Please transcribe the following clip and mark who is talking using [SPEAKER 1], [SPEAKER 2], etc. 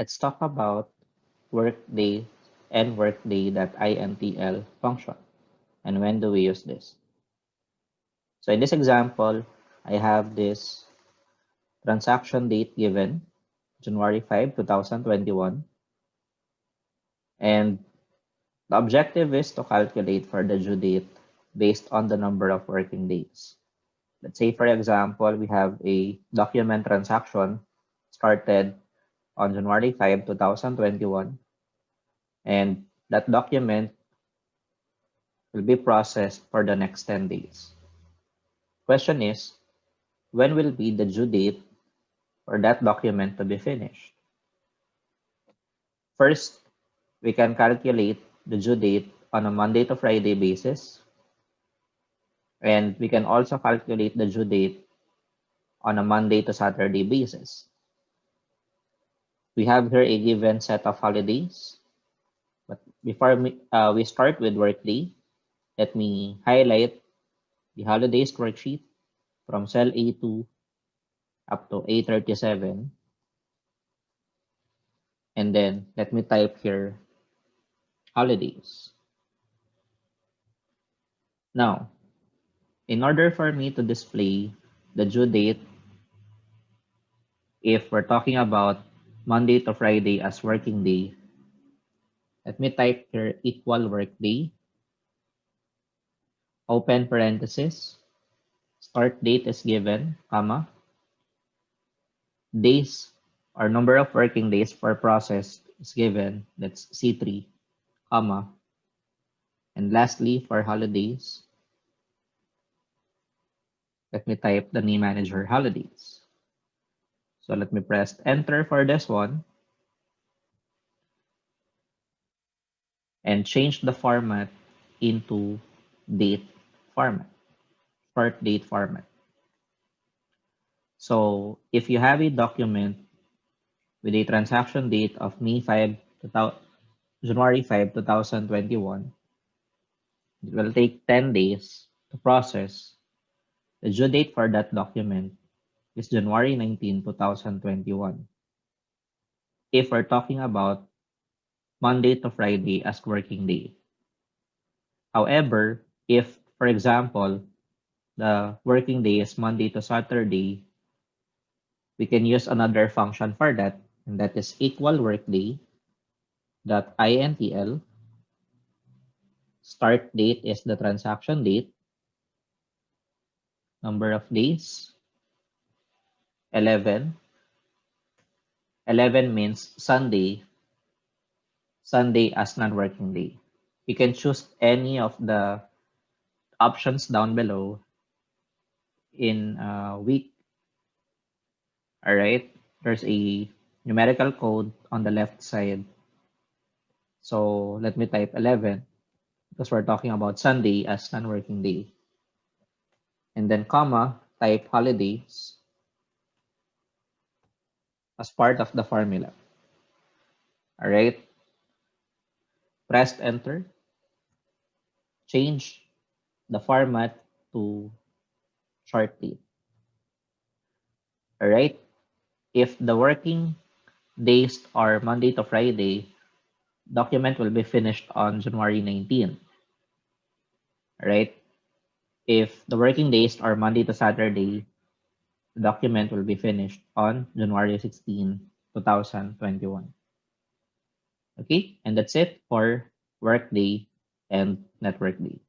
[SPEAKER 1] let's talk about Workday and WorkDay.INTL function and when do we use this. So in this example, I have this transaction date given, January 5, 2021, and the objective is to calculate for the due date based on the number of working days. Let's say, for example, we have a document transaction started on January 5, 2021, and that document will be processed for the next 10 days. Question is, when will be the due date for that document to be finished? First, we can calculate the due date on a Monday to Friday basis, and we can also calculate the due date on a Monday to Saturday basis. We have here a given set of holidays, but before we start with Workday, let me highlight the holidays worksheet from cell A2 up to A37, and then let me type here holidays. Now, in order for me to display the due date, if we're talking about Monday to Friday as working day, let me type here equal workday, open parenthesis, start date is given, comma, days or number of working days per process is given, that's C3, comma, and lastly for holidays, let me type the name manager holidays. So let me press enter for this one and change the format into date format, start date format. So if you have a document with a transaction date of January 5, 2021, it will take 10 days to process. The due date for that document is January 19, 2021. If we're talking about Monday to Friday as working day. However, if, for example, the working day is Monday to Saturday, we can use another function for that, and that is equal workday.intl. Start date is the transaction date, number of days, 11. 11 means Sunday as non-working day. You can choose any of the options down below in week. All right, there's a numerical code on the left side. So let me type 11 because we're talking about Sunday as non-working day. And then comma, type holidays as part of the formula. All right, press enter, change the format to short date. All right, if the working days are Monday to Friday, document will be finished on January 19. All right, if the working days are Monday to Saturday, the document will be finished on January 16, 2021. Okay, and that's it for Workday and Network Day.